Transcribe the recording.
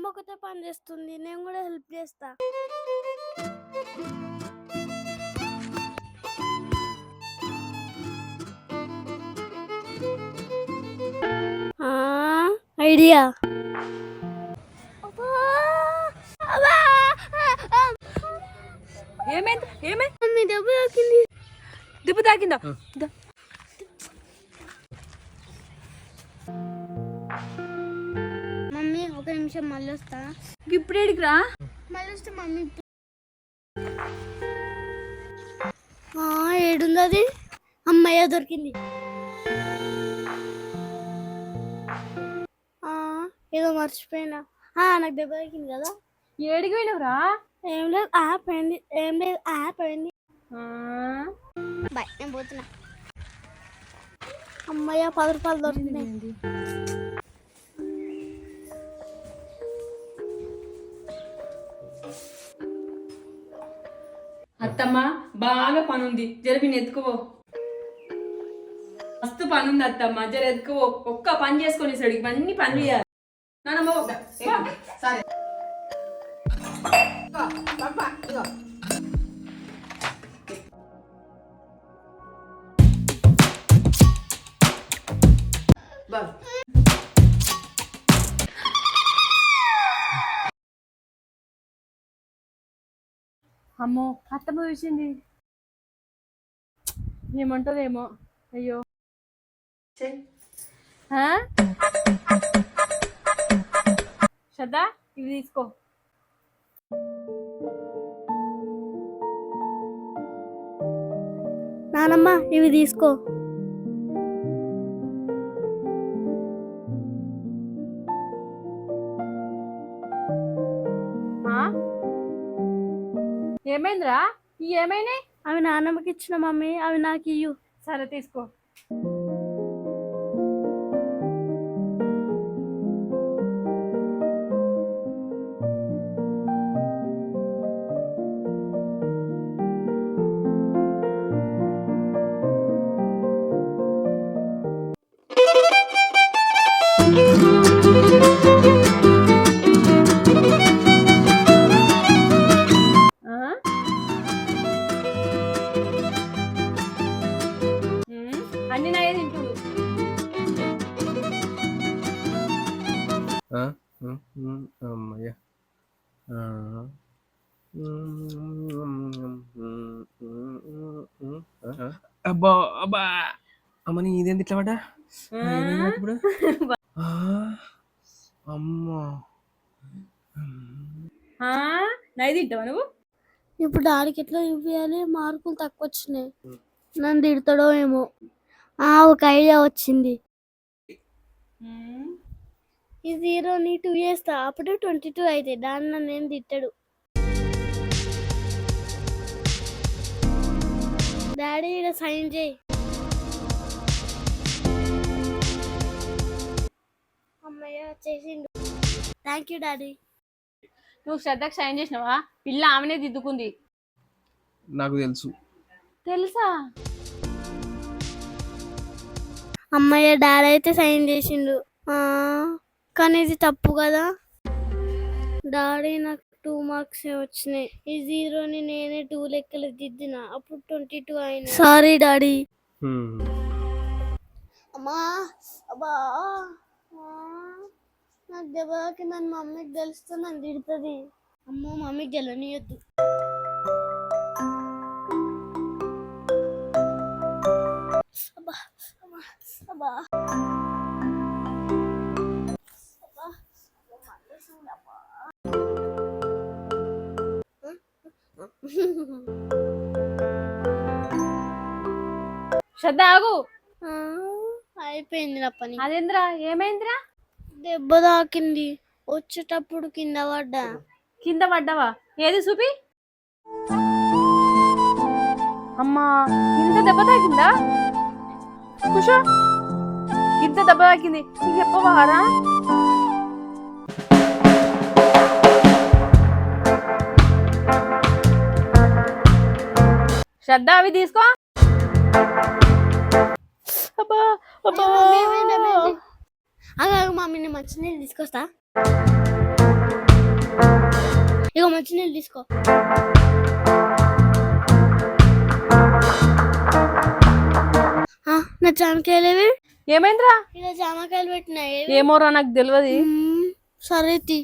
అమ్మ ఒకటే పని చేస్తుంది, నేను కూడా హెల్ప్ చేస్తా. ఐడియా. ఏమైంది ఏమైంది? మమ్మీ దెబ్బ తాకింది. దెబ్బ తాకిందా? మమ్మీ ఒక నిమిషం మళ్ళీ వస్తా. ఇప్పుడు ఏడికి రా? మళ్ళీ వస్తే మమ్మీ ఏడుంది అది? అమ్మయ్య దొరికింది. ఏదో మర్చిపోయినా. నాకు దెబ్బ తాకింది కదా. ఏడికి పోయినవురా? ఏం లేదు, పోయింది. ఏం లేదు, పోయింది. బాయ్, నేను పోతున్నా. అమ్మయ్య 10 రూపాయలు దొరికింది. అత్తమ్మ బాగా పనుంది, జరిపి ఎత్తుకుపో. మస్తు పనుంది అత్తమ్మ, జర ఎత్తుకుపో. ఒక్క పని చేసుకొని సడి అన్ని పనులు చేయాలి. నానమ్మ సరే అమ్మో అత్తమ్మ చూసింది, ఏమంటదేమో. అయ్యో శ్రద్ధ, ఇవి తీసుకో. నానమ్మ ఇవి తీసుకో. ఏమైందిరా? ఏమైనాయి? అవి నానమ్మకి ఇచ్చిన మమ్మీ, అవి నాకు ఇయ్యు. సరే తీసుకో. అన్ని నాయే తింటుడు. అమ్మయ్య. అబ్బా అబ్బా అమ్మని ఇదేంది ఇట్లా పడ్డా? ఇప్పుడు అమ్మా నై తింటావా నువ్వు? ఇప్పుడు డాడీకి ఎట్లా చూపించాలి? మార్కులు తక్కువ వచ్చినాయి, నన్ను తిడతాడో ఏమో. ఒక ఐడియా వచ్చింది. ఈ 0ని 2 చేస్తా, అప్పుడు 22 అయితే దాన్ని నన్ను ఏం తిట్టాడు. డాడీ ఇక్కడ సైన్ చేయి. అమ్మయ్య చేసిండు. Thank you daddy. నువ్వు శ్రద్ధకు సైన్ చేసినావా? పిల్ల ఆమెనే దిద్దుకుంది. నాకు తెలుసు. తెలుసా? అమ్మయ్య డాడీ అయితే సైన్ చేసిండు. కానీ ఇది తప్పు కదా. డాడీ నాకు 2 మార్క్స్ వచ్చినాయి. ఈ 0ని నేనే 2 లెక్కలు దిద్దిన, అప్పుడు 22 అయినా. Sorry daddy. అమ్మా అబ్బా, నాకు దెబ్బ తాకిందని మమ్మీకి తెలుస్తే నన్ను తిడుతుంది. అమ్మో మమ్మీకి గెలనియొద్దు. అబ్బా అమ్మా అబ్బా శ్రద్ధ ఆగు. అయిపోయింది నా పని. అదేంద్రా? ఏమైందిరా? దెబ్బ తాకింది, వచ్చేటప్పుడు కింద పడ్డా. కింద పడ్డావా? ఏది చూపి. అమ్మా ఇంత దెబ్బ తాకిందా? కుషా ఇంత దెబ్బ తాకింది, నీకు చెప్పవారా? శ్రద్ధ అవి తీసుకో. మమ్మీని మంచినీళ్ళు తీసుకొస్తా. ఇక మంచినీళ్ళు తీసుకో. నా జామకాయలేవి ఏమైందిరా? ఇలా జామకాయలు పెట్టినాయి. ఏమోరా నాకు తెలియదు. సరే తీ.